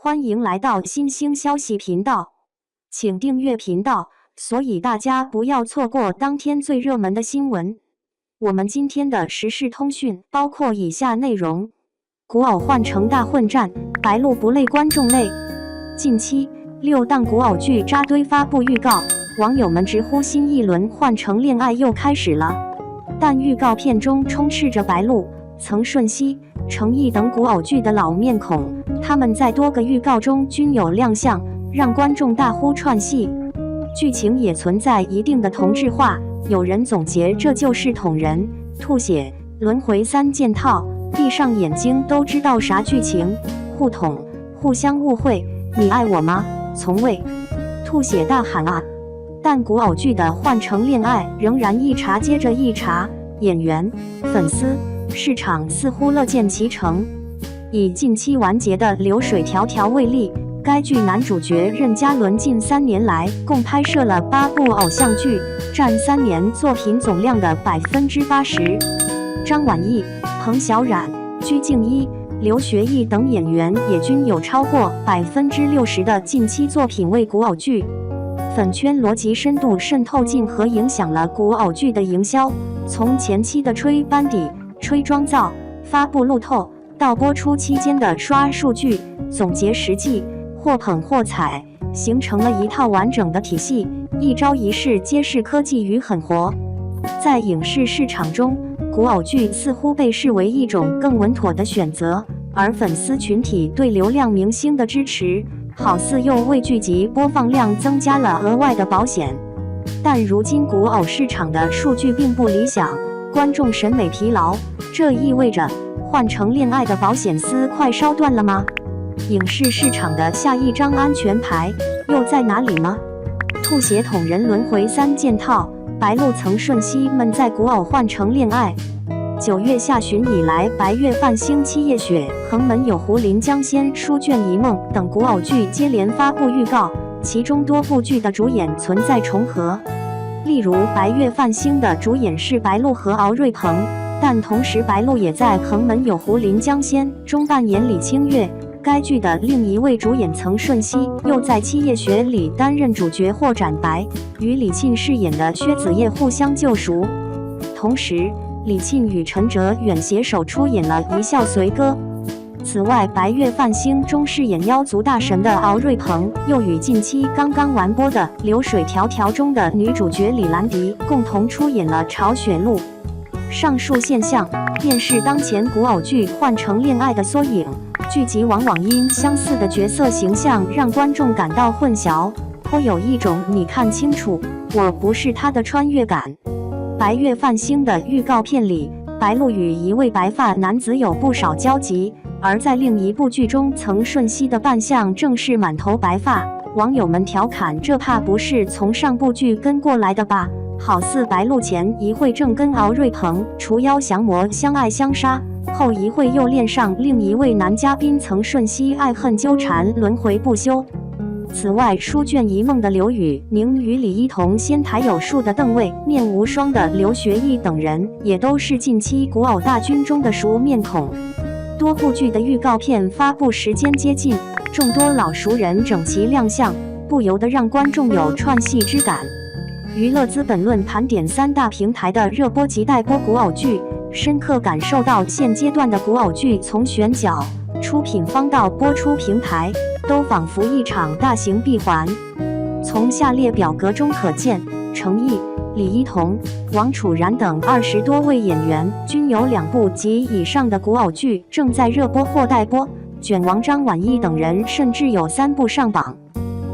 欢迎来到新兴消息频道，请订阅频道，所以大家不要错过当天最热门的新闻。我们今天的时事通讯包括以下内容：古偶换成大混战，白鹿不累观众累。近期6档古偶剧扎堆发布预告，网友们直呼新一轮换成恋爱又开始了。但预告片中充斥着白鹿、曾舜晞、程毅等古偶剧的老面孔，他们在多个预告中均有亮相，让观众大呼串戏。剧情也存在一定的同质化，有人总结这就是捅人、吐血、轮回3件套，闭上眼睛都知道啥剧情，互捅、互相误会，你爱我吗？从未吐血大喊啊！但古偶剧的换成恋爱仍然一茬接着一茬，演员、粉丝、市场似乎乐见其成。以近期完结的《流水迢迢》为例，该剧男主角任嘉伦近3年来共拍摄了8部偶像剧，占3年作品总量的80%。张晚意、彭小苒、鞠婧祎、刘学义等演员也均有超过60%的近期作品为古偶剧。粉圈逻辑深度渗透进和影响了古偶剧的营销，从前期的吹班底、吹妆造、发布路透，到播出期间的刷数据、总结实际，或捧或踩，形成了一套完整的体系，一招一式皆是科技与狠活。在影视市场中，古偶剧似乎被视为一种更稳妥的选择，而粉丝群体对流量明星的支持，好似又为剧集播放量增加了额外的保险。但如今古偶市场的数据并不理想，观众审美疲劳，这意味着换成恋爱的保险丝快烧断了吗？影视市场的下一张安全牌又在哪里呢？吐血捅人轮回3件套，白鹿曾舜晞们在古偶换成恋爱。9月下旬以来，白月泛星、七夜雪、横门有狐、临江仙、书卷一梦等古偶剧接连发布预告，其中多部剧的主演存在重合。例如白月泛星的主演是白鹿和敖瑞鹏，但同时白鹿也在横门有狐、临江仙中扮演李清月。该剧的另一位主演曾舜晞又在七夜雪里担任主角或展白，与李沁饰演的薛子叶互相救赎。同时李沁与陈哲远携手出演了一笑随歌。此外，白月泛星中饰演妖族大神的敖瑞鹏，又与近期刚刚完播的《流水迢迢》中的女主角李兰迪共同出演了朝雪路。上述现象便是当前古偶剧换成恋爱的缩影，剧集往往因相似的角色形象让观众感到混淆，颇有一种你看清楚，我不是他的穿越感。白月泛星的预告片里，白鹿与一位白发男子有不少交集，而在另一部剧中，曾舜晞的扮相正是满头白发。网友们调侃，这怕不是从上部剧跟过来的吧？好似白鹿前一会正跟敖瑞鹏除妖降魔相爱相杀，后一会又恋上另一位男嘉宾曾舜晞，爱恨纠缠，轮回不休。此外，书卷一梦的刘宇宁与李一桐、仙台有树的邓卫、面无双的刘学义等人，也都是近期古偶大军中的熟面孔。多部剧的预告片发布时间接近，众多老熟人整齐亮相，不由得让观众有串戏之感。娱乐资本论盘点3大平台的热播及待播古偶剧，深刻感受到现阶段的古偶剧从选角、出品方到播出平台，都仿佛一场大型闭环。从下列表格中可见，程毅、李一桐、王楚然等20多位演员均有2部及以上的古偶剧正在热播或待播，卷王张晚意等人甚至有3部上榜。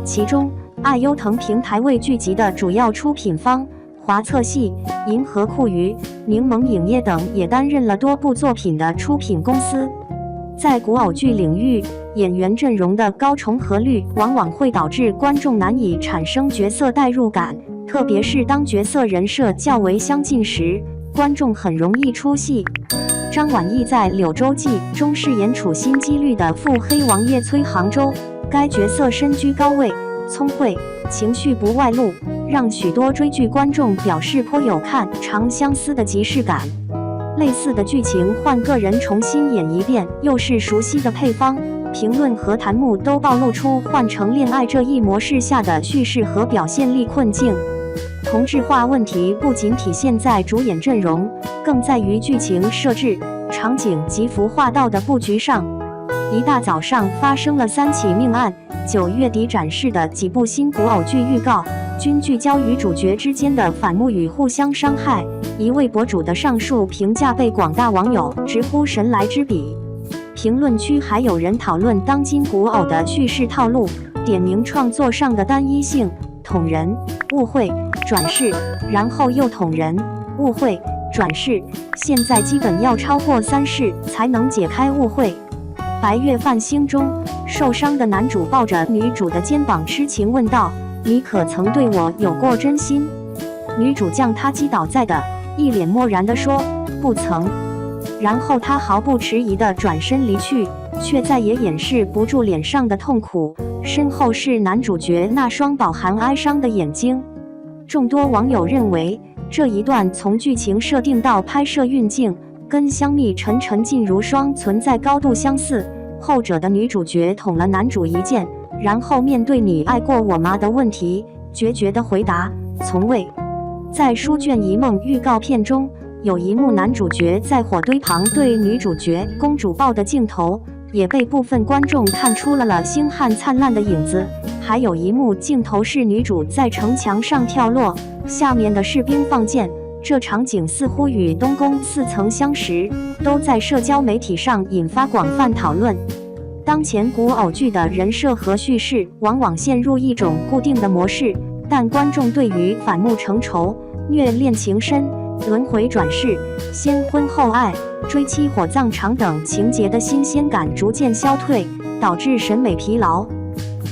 其中爱优腾平台为剧集的主要出品方，华策系、银河酷娱、柠檬影业等也担任了多部作品的出品公司。在古偶剧领域，演员阵容的高重合率往往会导致观众难以产生角色代入感，特别是当角色人设较为相近时，观众很容易出戏。张晚意在《柳州记》中饰演处心积虑的腹黑王爷崔杭州，该角色身居高位，聪慧，情绪不外露，让许多追剧观众表示颇有看长相思的即视感。类似的剧情换个人重新演一遍，又是熟悉的配方，评论和弹幕都暴露出换乘恋爱这一模式下的叙事和表现力困境。同质化问题不仅体现在主演阵容，更在于剧情设置、场景及服化道的布局上。一大早上发生了3起命案，9月底展示的几部新古偶剧预告，均聚焦于主角之间的反目与互相伤害。一位博主的上述评价被广大网友直呼神来之笔。评论区还有人讨论当今古偶的叙事套路，点名创作上的单一性、捅人、误会、转世，然后又捅人、误会、转世，现在基本要超过3世才能解开误会。白月泛星中，受伤的男主抱着女主的肩膀痴情问道：“你可曾对我有过真心？”女主将他击倒在地，一脸漠然地说：“不曾。”然后他毫不迟疑地转身离去，却再也掩饰不住脸上的痛苦。身后是男主角那双饱含哀伤的眼睛。众多网友认为，这一段从剧情设定到拍摄运镜，跟香蜜沉沉烬如霜存在高度相似。后者的女主角捅了男主一剑，然后面对你爱过我吗的问题，决绝地回答：从未。在书卷一梦预告片中，有一幕男主角在火堆旁对女主角公主抱的镜头，也被部分观众看出了星汉灿烂的影子。还有一幕镜头是女主在城墙上跳落，下面的士兵放箭，这场景似乎与东宫似曾相识，都在社交媒体上引发广泛讨论。当前古偶剧的人设和叙事往往陷入一种固定的模式，但观众对于反目成仇、虐恋情深、轮回转世、先婚后爱、追妻火葬场等情节的新鲜感逐渐消退，导致审美疲劳。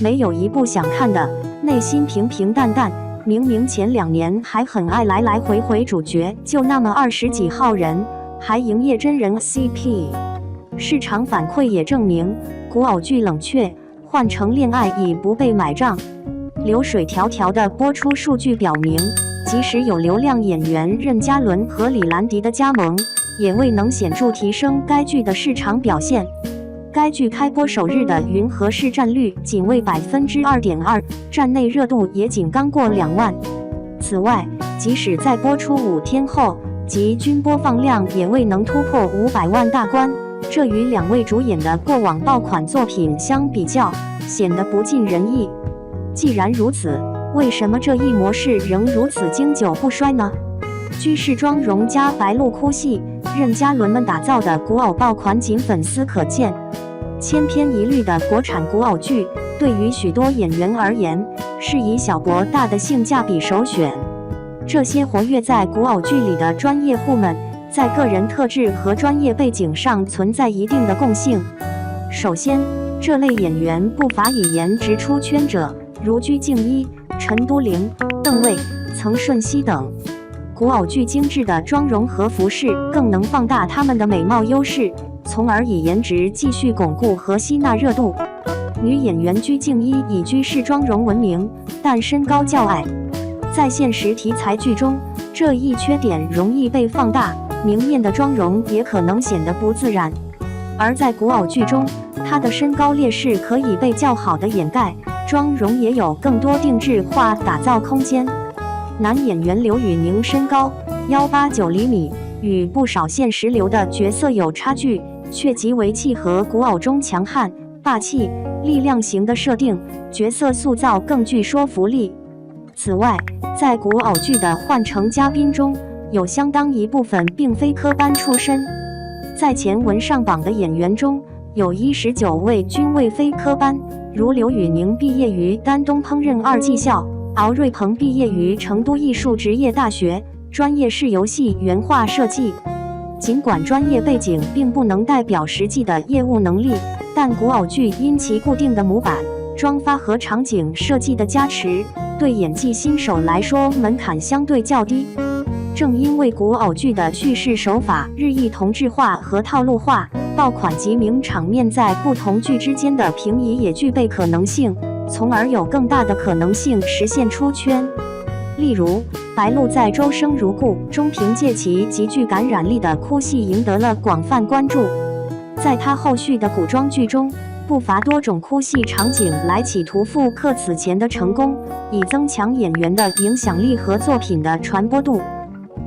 没有一部想看的，内心平平淡淡，明明前2年还很爱来来回回主角就那么20几号人，还营业真人 CP。市场反馈也证明，古偶剧冷却，换乘恋爱已不被买账。流水迢迢的播出数据表明，即使有流量演员任嘉伦和李兰迪的加盟，也未能显著提升该剧的市场表现。该剧开播首日的云和市占率仅为2.2%，站内热度也仅刚过2万。此外，即使在播出5天后，其均播放量也未能突破500万大关，这与2位主演的过往爆款作品相比较，显得不尽人意。既然如此，为什么这一模式仍如此经久不衰呢？居士妆容加白鹿哭戏，任嘉伦们打造的古偶爆款仅粉丝可见。千篇一律的国产古偶剧，对于许多演员而言，是以小博大的性价比首选。这些活跃在古偶剧里的专业户们，在个人特质和专业背景上存在一定的共性。首先，这类演员不乏以颜值出圈者，如鞠婧祎、陈都灵、邓为、曾舜晞等。古偶剧精致的妆容和服饰更能放大他们的美貌优势，从而以颜值继续巩固和吸纳热度。女演员鞠婧祎以居士妆容闻名，但身高较矮，在现实题材剧中，这一缺点容易被放大，明艳的妆容也可能显得不自然。而在古偶剧中，她的身高劣势可以被较好的掩盖，妆容也有更多定制化打造空间。男演员刘宇宁身高189厘米，与不少现实流的角色有差距，却极为契合古偶中强悍、霸气、力量型的设定，角色塑造更具说服力。此外，在古偶剧的换乘嘉宾中，有相当一部分并非科班出身。在前文上榜的演员中，有19位均未非科班，如刘宇宁毕业于丹东烹饪2技校，敖瑞鹏毕业于成都艺术职业大学，专业是游戏原画设计。尽管专业背景并不能代表实际的业务能力，但古偶剧因其固定的模板、妆发和场景设计的加持，对演技新手来说门槛相对较低。正因为古偶剧的叙事手法日益同质化和套路化，爆款及名场面在不同剧之间的平移也具备可能性，从而有更大的可能性实现出圈。例如，白鹿在《周生如故》中凭借其极具感染力的哭戏赢得了广泛关注。在她后续的古装剧中，不乏多种哭戏场景来企图复刻此前的成功，以增强演员的影响力和作品的传播度。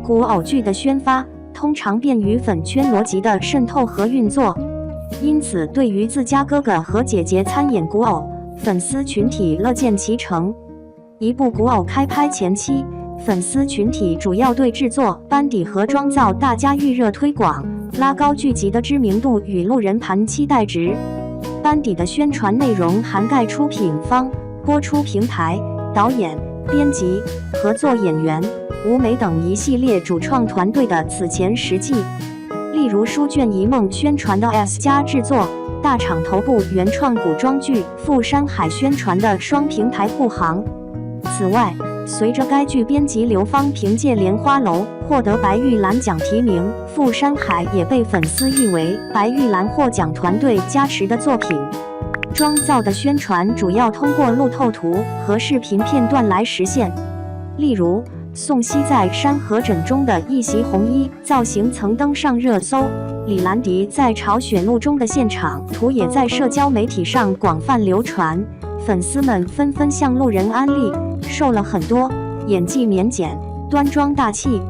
古偶剧的宣发通常便于粉圈逻辑的渗透和运作，因此对于自家哥哥和姐姐参演古偶，粉丝群体乐见其成。一部古偶开拍前期，粉丝群体主要对制作、班底和妆造大加预热推广，拉高剧集的知名度与路人盘期待值。班底的宣传内容涵盖出品方、播出平台、导演、编辑、合作演员、舞美等一系列主创团队的此前实际。例如书卷一梦宣传的 S 加制作、大厂头部原创古装剧《富山海》宣传的双平台护航。此外，随着该剧编辑刘芳凭借《莲花楼》获得白玉兰奖提名，《富山海》也被粉丝誉为白玉兰获奖团队加持的作品。妆造的宣传主要通过路透图和视频片段来实现，例如宋茜在《山河枕》中的一袭红衣造型曾登上热搜，李兰迪在朝选录中的现场图也在社交媒体上广泛流传，粉丝们纷纷向路人安利，瘦了很多，演技免减，端庄大气。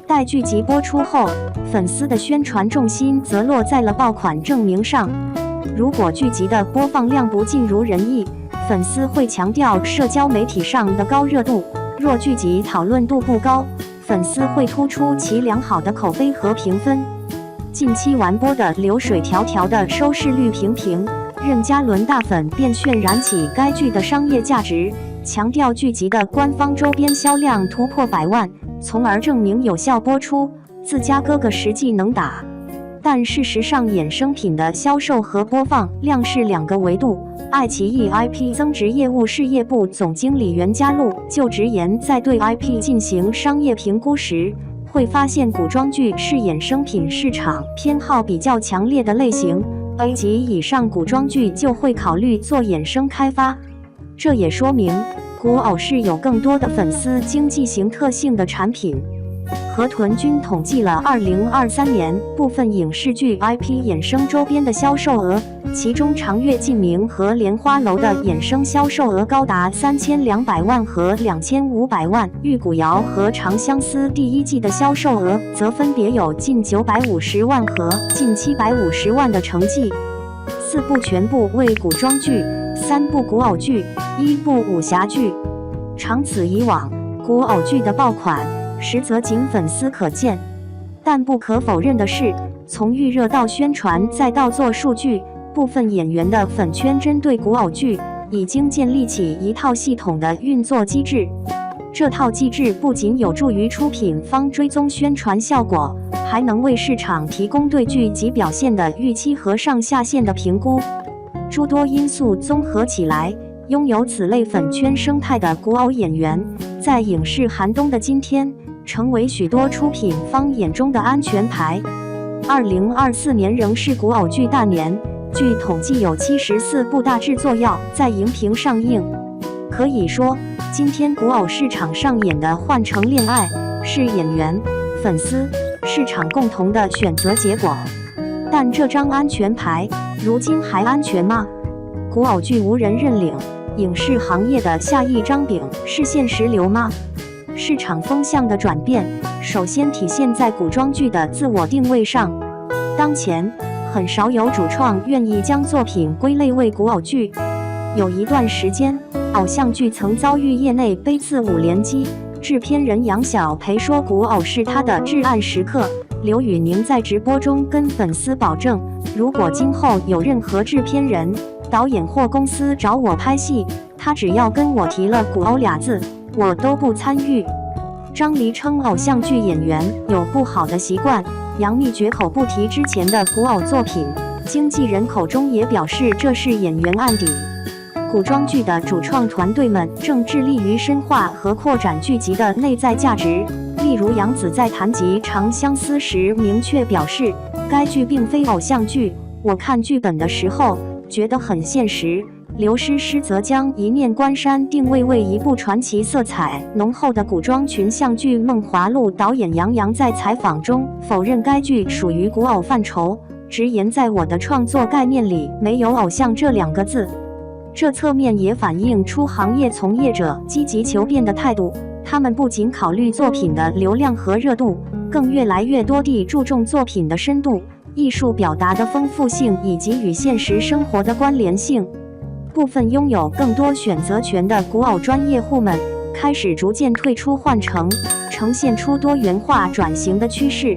待剧集播出后，粉丝的宣传重心则落在了爆款证明上。如果剧集的播放量不尽如人意，粉丝会强调社交媒体上的高热度；若剧集讨论度不高，粉丝会突出其良好的口碑和评分。近期完播的《流水迢迢》的收视率平平，任嘉伦大粉便渲染起该剧的商业价值，强调剧集的官方周边销量突破100万，从而证明有效播出，自家哥哥实际能打。但事实上，衍生品的销售和播放量是两个维度。爱奇艺 IP 增值业务事业部总经理袁家路就直言，在对 IP 进行商业评估时，会发现古装剧是衍生品市场偏好比较强烈的类型， A 级以上古装剧就会考虑做衍生开发。这也说明古偶是有更多的粉丝经济型特性的产品。河豚君统计了2023年部分影视剧 IP 衍生周边的销售额，其中《长月烬明》和《莲花楼》的衍生销售额高达3200万和2500万，《玉骨遥》和《长相思》第一季的销售额则分别有近950万和近750万的成绩。4部全部为古装剧，3部古偶剧，1部武侠剧。长此以往，古偶剧的爆款实则仅粉丝可见。但不可否认的是，从预热到宣传再到做数据，部分演员的粉圈针对古偶剧已经建立起一套系统的运作机制。这套机制不仅有助于出品方追踪宣传效果，还能为市场提供对剧集表现的预期和上下限的评估。诸多因素综合起来，拥有此类粉圈生态的古偶演员，在影视寒冬的今天，成为许多出品方眼中的安全牌。2024年仍是古偶剧大年，据统计有74部大制作要在荧屏上映。可以说，今天古偶市场上演的换乘恋爱，是演员、粉丝、市场共同的选择结果。但这张安全牌，如今还安全吗？古偶剧无人认领，影视行业的下一张饼是现实流吗？市场风向的转变，首先体现在古装剧的自我定位上。当前，很少有主创愿意将作品归类为古偶剧。有一段时间，偶像剧曾遭遇业内杯刺5连击。制片人杨晓培说，古偶是他的至暗时刻。刘宇宁在直播中跟粉丝保证，如果今后有任何制片人、导演或公司找我拍戏，他只要跟我提了古偶俩字，我都不参与。张黎称偶像剧演员有不好的习惯，杨幂绝口不提之前的古偶作品，经纪人口中也表示这是演员案底。古装剧的主创团队们正致力于深化和扩展剧集的内在价值。例如杨紫在谈及《长相思》时明确表示，该剧并非偶像剧，我看剧本的时候觉得很现实。刘诗诗则将《一念关山》定位为一部传奇色彩浓厚的古装群像剧。梦华录导演杨洋在采访中否认该剧属于古偶范畴，直言在我的创作概念里没有偶像这2个字。这侧面也反映出行业从业者积极求变的态度，他们不仅考虑作品的流量和热度，更越来越多地注重作品的深度、艺术表达的丰富性以及与现实生活的关联性。部分拥有更多选择权的古偶专业户们开始逐渐退出换乘，呈现出多元化转型的趋势。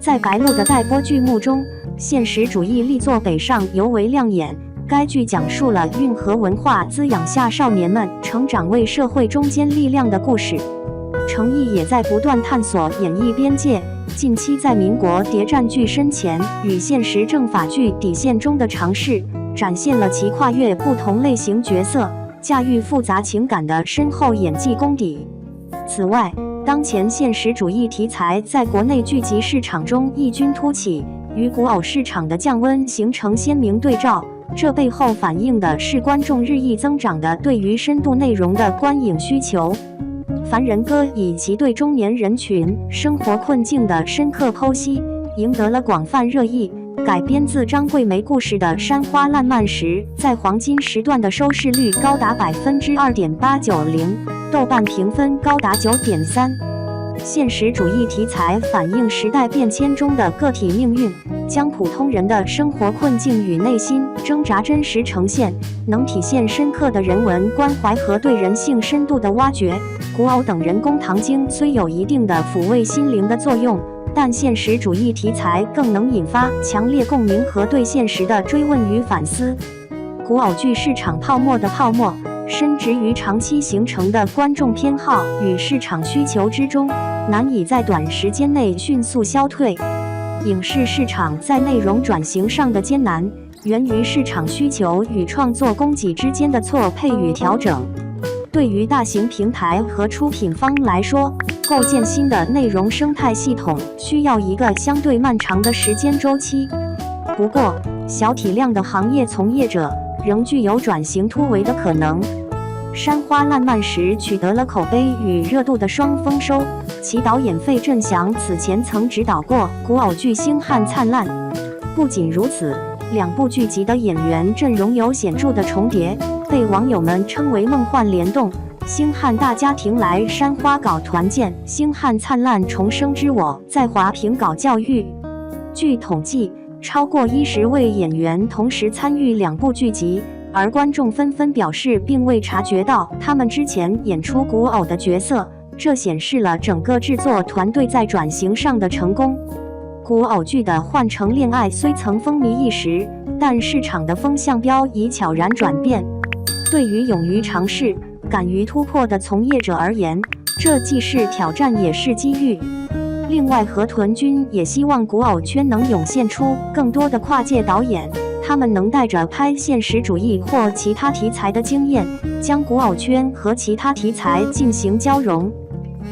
在白鹿的待播剧目中，现实主义力作《北上》尤为亮眼。该剧讲述了运河文化滋养下少年们成长为社会中坚力量的故事。诚意也在不断探索演艺边界，近期在民国谍战剧深潜与现实政法剧底线中的尝试，展现了其跨越不同类型角色、驾驭复杂情感的深厚演技功底。此外，当前现实主义题材在国内剧集市场中异军突起，与古偶市场的降温形成鲜明对照。这背后反映的是观众日益增长的对于深度内容的观影需求。凡人歌以其对中年人群生活困境的深刻剖析，赢得了广泛热议。改编自张桂梅故事的《山花烂漫时》在黄金时段的收视率高达2.890%，豆瓣评分高达9.3。现实主义题材反映时代变迁中的个体命运，将普通人的生活困境与内心挣扎真实呈现，能体现深刻的人文关怀和对人性深度的挖掘。古偶等人工糖精虽有一定的抚慰心灵的作用，但现实主义题材更能引发强烈共鸣和对现实的追问与反思。古偶剧市场泡沫的泡沫，深植于长期形成的观众偏好与市场需求之中，难以在短时间内迅速消退。影视市场在内容转型上的艰难，源于市场需求与创作供给之间的错配与调整。对于大型平台和出品方来说，构建新的内容生态系统需要一个相对漫长的时间周期。不过，小体量的行业从业者仍具有转型突围的可能。山花烂漫时取得了口碑与热度的双丰收，其导演费振翔此前曾执导过古偶剧《星汉灿烂》。不仅如此，2部剧集的演员阵容有显著的重叠，被网友们称为梦幻联动。星汉大家庭来山花搞团建，星汉灿烂重生之我在华平搞教育。据统计，超过10位演员同时参与2部剧集，而观众纷纷表示并未察觉到他们之前演出古偶的角色，这显示了整个制作团队在转型上的成功。古偶剧的换乘恋爱虽曾风靡一时，但市场的风向标已悄然转变。对于勇于尝试、敢于突破的从业者而言，这既是挑战也是机遇。另外，河豚君也希望古偶圈能涌现出更多的跨界导演，他们能带着拍现实主义或其他题材的经验，将古偶圈和其他题材进行交融。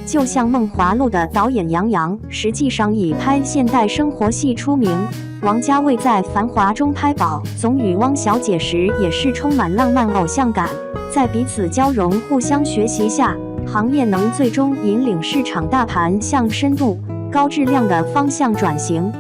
就像梦华录的导演杨洋，实际上以拍现代生活戏出名。王家卫在《繁华》中拍宝总与汪小姐时，也是充满浪漫偶像感。在彼此交融、互相学习下，行业能最终引领市场大盘向深度、高质量的方向转型。